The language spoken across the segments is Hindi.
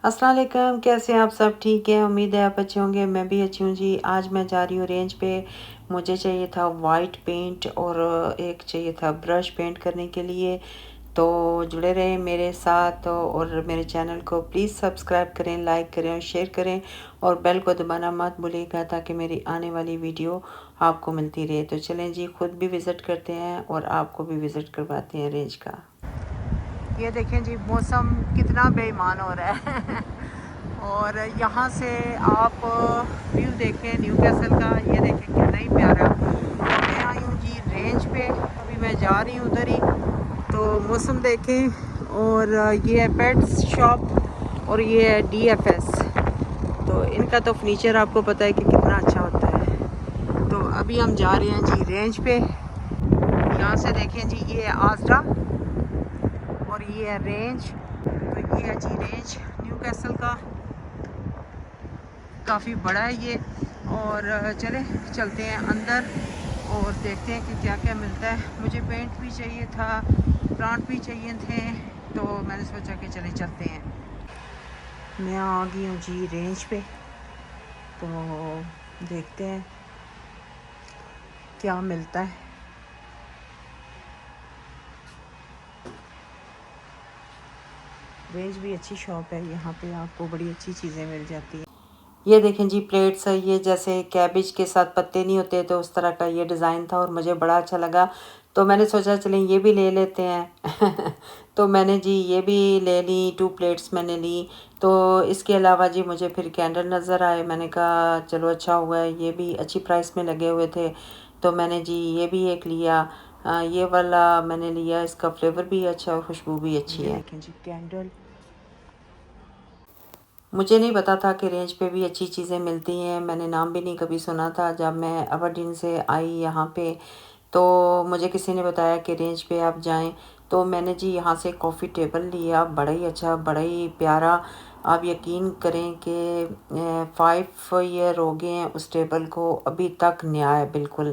अस्सलाम वालेकुम, कैसे हैं आप सब? ठीक है, उम्मीद है आप अच्छे होंगे। मैं भी अच्छी हूँ जी। आज मैं जा रही हूँ रेंज पे। मुझे चाहिए था वाइट पेंट और एक चाहिए था ब्रश पेंट करने के लिए। तो जुड़े रहें मेरे साथ और मेरे चैनल को प्लीज़ सब्सक्राइब करें, लाइक करें और शेयर करें और बेल को दबाना मत भूलिएगा ताकि मेरी आने वाली वीडियो आपको मिलती रहे। तो चलें जी, खुद भी विज़िट करते हैं और आपको भी विज़िट करवाते हैं रेंज का। ये देखें जी, मौसम कितना बेईमान हो रहा है और यहाँ से आप व्यू देखें न्यू कैसल का। ये देखें कितना ही प्यारा। तो मैं आई हूँ जी रेंज पे, अभी मैं जा रही हूँ उधर ही। तो मौसम देखें और ये है पेट्स शॉप और ये है DFS। तो इनका तो फर्नीचर आपको पता है कि कितना अच्छा होता है। तो अभी हम जा रहे हैं जी रेंज पे। यहाँ से देखें जी, ये है आजरा और ये है रेंज। तो ये है जी रेंज न्यू कैसल का, काफ़ी बड़ा है ये। और चले चलते हैं अंदर और देखते हैं कि क्या क्या मिलता है। मुझे पेंट भी चाहिए था, प्लांट भी चाहिए थे, तो मैंने सोचा कि चले चलते हैं। मैं आ गई हूँ जी रेंज पे, तो देखते हैं क्या मिलता है। रेंज भी अच्छी शॉप है, यहाँ पे आपको बड़ी अच्छी चीज़ें मिल जाती हैं। ये देखें जी प्लेट्स है, ये जैसे कैबिज के साथ पत्ते नहीं होते तो उस तरह का ये डिज़ाइन था और मुझे बड़ा अच्छा लगा। तो मैंने सोचा चलें ये भी ले लेते हैं तो मैंने जी ये भी ले ली, 2 प्लेट्स मैंने ली। तो इसके अलावा जी मुझे फिर कैंडल नज़र आए, मैंने कहा चलो अच्छा हुआ है, ये भी अच्छी प्राइस में लगे हुए थे। तो मैंने जी ये भी एक लिया। ये वाला मैंने लिया, इसका फ्लेवर भी अच्छा और खुशबू भी अच्छी है। देखें जी कैंडल, मुझे नहीं पता था कि रेंज पे भी अच्छी चीज़ें मिलती हैं। मैंने नाम भी नहीं कभी सुना था। जब मैं अबरडीन से आई यहाँ पे, तो मुझे किसी ने बताया कि रेंज पे आप जाएं। तो मैंने जी यहाँ से कॉफ़ी टेबल लिया, बड़ा ही अच्छा, बड़ा ही प्यारा। आप यकीन करें कि 5 ईयर हो गए हैं उस टेबल को, अभी तक नया है बिल्कुल।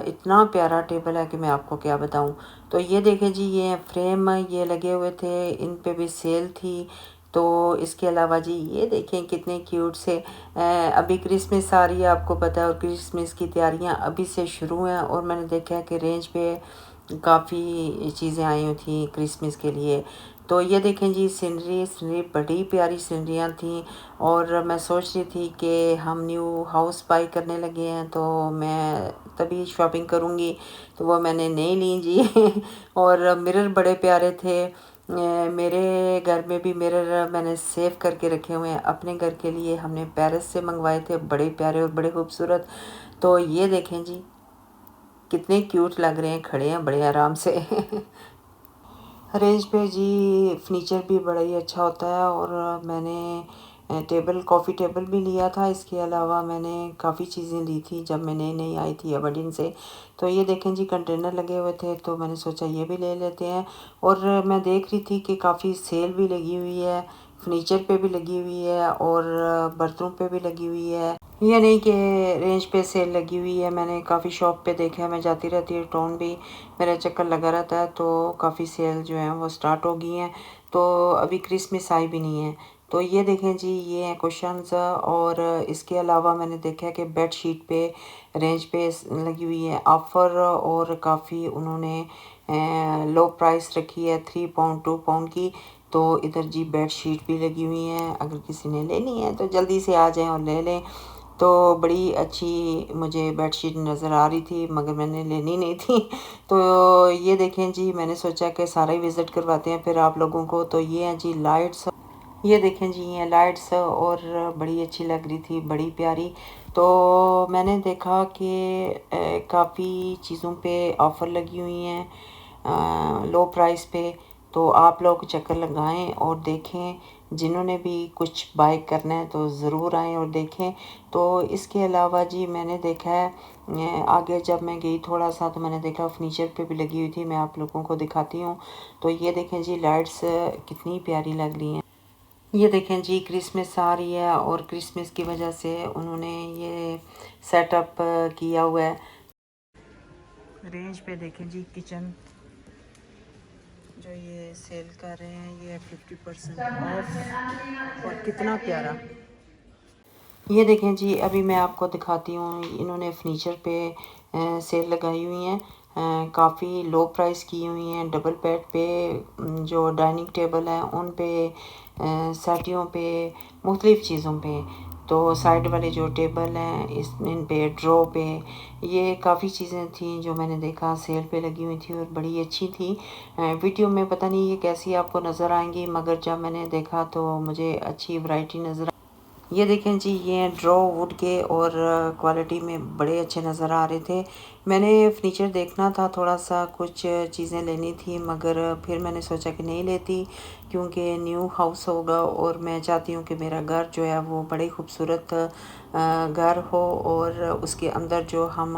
इतना प्यारा टेबल है कि मैं आपको क्या बताऊँ। तो ये देखें जी, ये फ्रेम ये लगे हुए थे, इन पे भी सेल थी। तो इसके अलावा जी ये देखें कितने क्यूट से, अभी क्रिसमस आ रही है आपको पता है, और क्रिसमस की तैयारियां अभी से शुरू हैं। और मैंने देखा है कि रेंज पे काफ़ी चीज़ें आई हुई थी क्रिसमस के लिए। तो ये देखें जी सीनरी सीनरी बड़ी प्यारी सीनरियाँ थी। और मैं सोच रही थी कि हम न्यू हाउस बाई करने लगे हैं तो मैं तभी शॉपिंग करूँगी, तो वो मैंने नहीं ली जी और मिरर बड़े प्यारे थे। मेरे घर में भी मिरर मैंने सेव करके रखे हुए हैं, अपने घर के लिए हमने पेरिस से मंगवाए थे, बड़े प्यारे और बड़े खूबसूरत। तो ये देखें जी कितने क्यूट लग रहे हैं, खड़े हैं बड़े आराम से रेंज पे जी फर्नीचर भी बड़ा ही अच्छा होता है। और मैंने टेबल कॉफ़ी टेबल भी लिया था। इसके अलावा मैंने काफ़ी चीज़ें ली थी जब मैं नई नई आई थी अबरडीन से। तो ये देखें जी कंटेनर लगे हुए थे, तो मैंने सोचा ये भी ले लेते हैं। और मैं देख रही थी कि काफ़ी सेल भी लगी हुई है, फर्नीचर पे भी लगी हुई है और बर्तनों पे भी लगी हुई है। ये नहीं कि रेंज पे सेल लगी हुई है, मैंने काफ़ी शॉप पे देखा है, मैं जाती रहती हूँ टाउन भी, मेरा चक्कर लगा रहता है। तो काफ़ी सेल जो है वो स्टार्ट हो गई हैं। तो अभी क्रिसमस आई भी नहीं है। तो ये देखें जी, ये हैं कुशन्स। और इसके अलावा मैंने देखा है कि बेड शीट पे रेंज पे लगी हुई है ऑफ़र, और काफ़ी उन्होंने लो प्राइस रखी है, 3 पाउंड 2 पाउंड की। तो इधर जी बेड शीट भी लगी हुई हैं, अगर किसी ने लेनी है तो जल्दी से आ जाएं और ले लें। तो बड़ी अच्छी मुझे बेडशीट नज़र आ रही थी मगर मैंने लेनी नहीं थी तो ये देखें जी, मैंने सोचा कि सारा ही विज़िट करवाते हैं फिर आप लोगों को। तो ये हैं जी लाइट्स, ये देखें जी ये लाइट्स और बड़ी अच्छी लग रही थी, बड़ी प्यारी। तो मैंने देखा कि काफ़ी चीज़ों पे ऑफ़र लगी हुई हैं लो प्राइस पे। तो आप लोग चक्कर लगाएं और देखें, जिन्होंने भी कुछ बाय करना है तो ज़रूर आएं और देखें। तो इसके अलावा जी मैंने देखा है आगे जब मैं गई थोड़ा सा, तो मैंने देखा फर्नीचर पे भी लगी हुई थी, मैं आप लोगों को दिखाती हूँ। तो ये देखें जी लाइट्स कितनी प्यारी लग रही हैं। ये देखें जी क्रिसमस आ रही है और क्रिसमस की वजह से उन्होंने ये सेटअप किया हुआ है। रेंज पे देखें जी किचन जो ये सेल कर रहे हैं, ये 50% ऑफ। कितना प्यारा। ये देखें जी, अभी मैं आपको दिखाती हूँ, इन्होंने फर्नीचर पे सेल लगाई हुई हैं। काफ़ी लो प्राइस की हुई हैं। डबल बेड पे जो डाइनिंग टेबल है उन पे, सेटियों पे, मुख्तलिफ़ चीज़ों पे। तो साइड वाले जो टेबल हैं इस इन पे, ड्रॉ पे, ये काफ़ी चीज़ें थी जो मैंने देखा सेल पे लगी हुई थी और बड़ी अच्छी थी। वीडियो में पता नहीं ये कैसी आपको नज़र आएंगी, मगर जब मैंने देखा तो मुझे अच्छी वैरायटी नज़र। ये देखें जी, ये ड्रॉ वुड के और क्वालिटी में बड़े अच्छे नज़र आ रहे थे। मैंने फर्नीचर देखना था, थोड़ा सा कुछ चीज़ें लेनी थी, मगर फिर मैंने सोचा कि नहीं लेती, क्योंकि न्यू हाउस होगा और मैं चाहती हूँ कि मेरा घर जो है वो बड़ी खूबसूरत घर हो, और उसके अंदर जो हम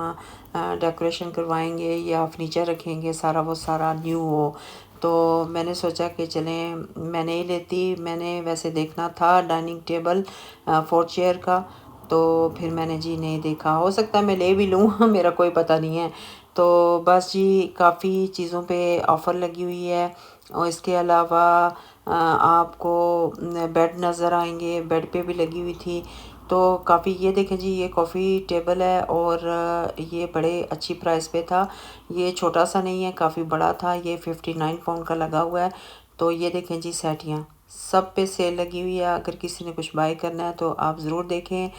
डेकोरेशन करवाएंगे या फर्नीचर रखेंगे सारा वो सारा न्यू हो। तो मैंने सोचा कि चलें, मैं नहीं लेती। मैंने वैसे देखना था डाइनिंग टेबल 4 चेयर का, तो फिर मैंने जी नहीं देखा। हो सकता है मैं ले भी लूँ मेरा कोई पता नहीं है। तो बस जी, काफ़ी चीज़ों पे ऑफ़र लगी हुई है, और इसके अलावा आपको बेड नज़र आएंगे, बेड पे भी लगी हुई थी। तो काफ़ी, ये देखें जी, ये कॉफ़ी टेबल है और ये बड़े अच्छी प्राइस पे था। ये छोटा सा नहीं है, काफ़ी बड़ा था। ये 59 पाउंड का लगा हुआ है। तो ये देखें जी, सेटियाँ सब पे सेल लगी हुई है। अगर किसी ने कुछ बाय करना है तो आप ज़रूर देखें।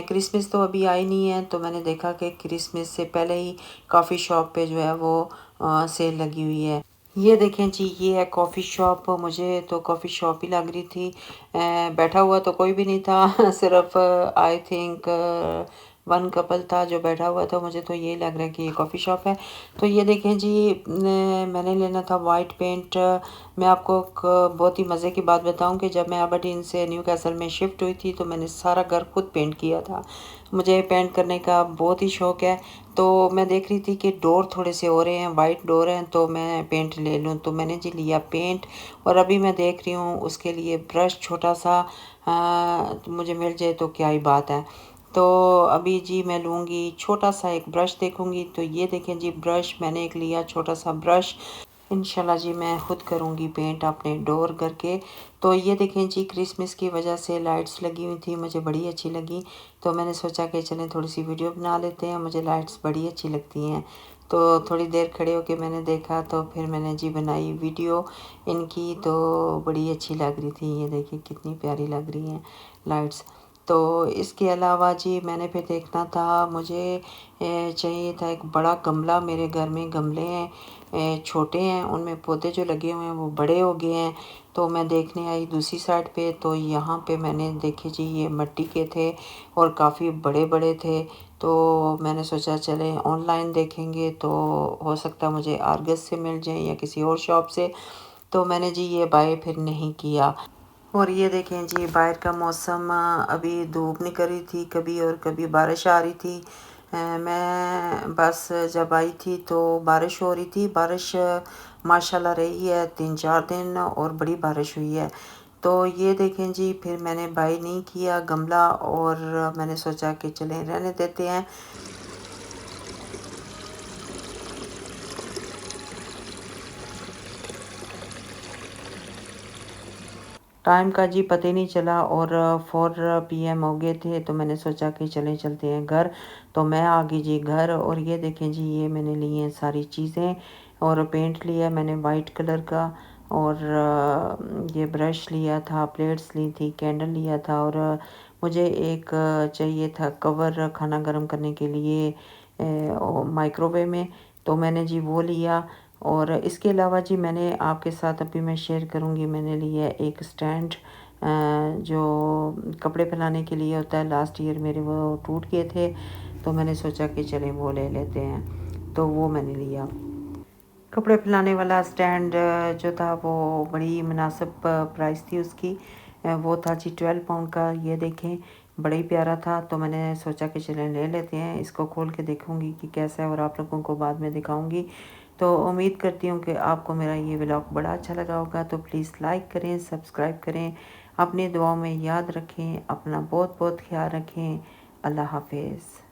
क्रिसमस तो अभी आई नहीं है, तो मैंने देखा कि क्रिसमस से पहले ही कॉफ़ी शॉप पे जो है वो सेल लगी हुई है। ये देखें जी, ये है कॉफ़ी शॉप। मुझे तो कॉफ़ी शॉप ही लग रही थी। बैठा हुआ तो कोई भी नहीं था सिर्फ आई थिंक वन कपल था जो बैठा हुआ था। मुझे तो ये लग रहा है कि ये कॉफ़ी शॉप है। तो ये देखें जी, मैंने लेना था वाइट पेंट। मैं आपको एक बहुत ही मज़े की बात बताऊं कि जब मैं अबरडीन से न्यू कैसल में शिफ्ट हुई थी तो मैंने सारा घर खुद पेंट किया था। मुझे पेंट करने का बहुत ही शौक़ है। तो मैं देख रही थी कि डोर थोड़े से हो रहे हैं, वाइट डोर हैं, तो मैं पेंट ले लूँ। तो मैंने जी लिया पेंट, और अभी मैं देख रही हूँ उसके लिए ब्रश छोटा सा मुझे मिल जाए तो क्या ही बात है। तो अभी जी मैं लूँगी छोटा सा एक ब्रश, देखूँगी। तो ये देखें जी, ब्रश मैंने एक लिया, छोटा सा ब्रश। इंशाल्लाह जी मैं खुद करूँगी पेंट अपने डोर करके। तो ये देखें जी, क्रिसमस की वजह से लाइट्स लगी हुई थी, मुझे बड़ी अच्छी लगी। तो मैंने सोचा कि चलें थोड़ी सी वीडियो बना लेते हैं, मुझे लाइट्स बड़ी अच्छी लगती हैं। तो थोड़ी देर खड़े होके मैंने देखा, तो फिर मैंने जी बनाई वीडियो इनकी। तो बड़ी अच्छी लग रही थी, ये देखिए कितनी प्यारी लग रही हैं लाइट्स। तो इसके अलावा जी मैंने फिर देखना था, मुझे चाहिए था एक बड़ा गमला। मेरे घर में गमले हैं, छोटे हैं, उनमें पौधे जो लगे हुए हैं वो बड़े हो गए हैं। तो मैं देखने आई दूसरी साइड पे, तो यहाँ पे मैंने देखे जी, ये मिट्टी के थे और काफ़ी बड़े बड़े थे। तो मैंने सोचा चले ऑनलाइन देखेंगे, तो हो सकता है मुझे आर्गस से मिल जाए या किसी और शॉप से। तो मैंने जी ये बाय फिर नहीं किया। और ये देखें जी, बाहर का मौसम, अभी धूप निकल रही थी कभी और कभी बारिश आ रही थी। मैं बस जब आई थी तो बारिश हो रही थी। बारिश माशाल्लाह रही है 3-4 दिन, और बड़ी बारिश हुई है। तो ये देखें जी, फिर मैंने बाय नहीं किया गमला, और मैंने सोचा कि चलें रहने देते हैं। टाइम का जी पता ही नहीं चला, और 4 PM हो गए थे। तो मैंने सोचा कि चलें चलते हैं घर। तो मैं आ गई जी घर, और ये देखें जी, ये मैंने ली हैं सारी चीज़ें, और पेंट लिया मैंने वाइट कलर का, और ये ब्रश लिया था, प्लेट्स ली थी, कैंडल लिया था, और मुझे एक चाहिए था कवर खाना गर्म करने के लिए माइक्रोवेव में। तो मैंने जी वो लिया। और इसके अलावा जी मैंने आपके साथ अभी मैं शेयर करूँगी, मैंने लिया है एक स्टैंड जो कपड़े फैलाने के लिए होता है। लास्ट ईयर मेरे वो टूट गए थे, तो मैंने सोचा कि चलें वो ले लेते हैं, तो वो मैंने लिया। कपड़े फैलाने वाला स्टैंड जो था वो बड़ी मुनासिब प्राइस थी उसकी। वो था जी 12 पाउंड का। ये देखें बड़ा ही प्यारा था, तो मैंने सोचा कि चलें ले लेते हैं। इसको खोल के देखूंगी कि कैसा है, और आप लोगों को बाद में दिखाऊंगी। तो उम्मीद करती हूँ कि आपको मेरा ये व्लॉग बड़ा अच्छा लगा होगा। तो प्लीज़ लाइक करें, सब्सक्राइब करें, अपनी दुआओं में याद रखें, अपना बहुत बहुत ख्याल रखें। अल्लाह हाफिज़।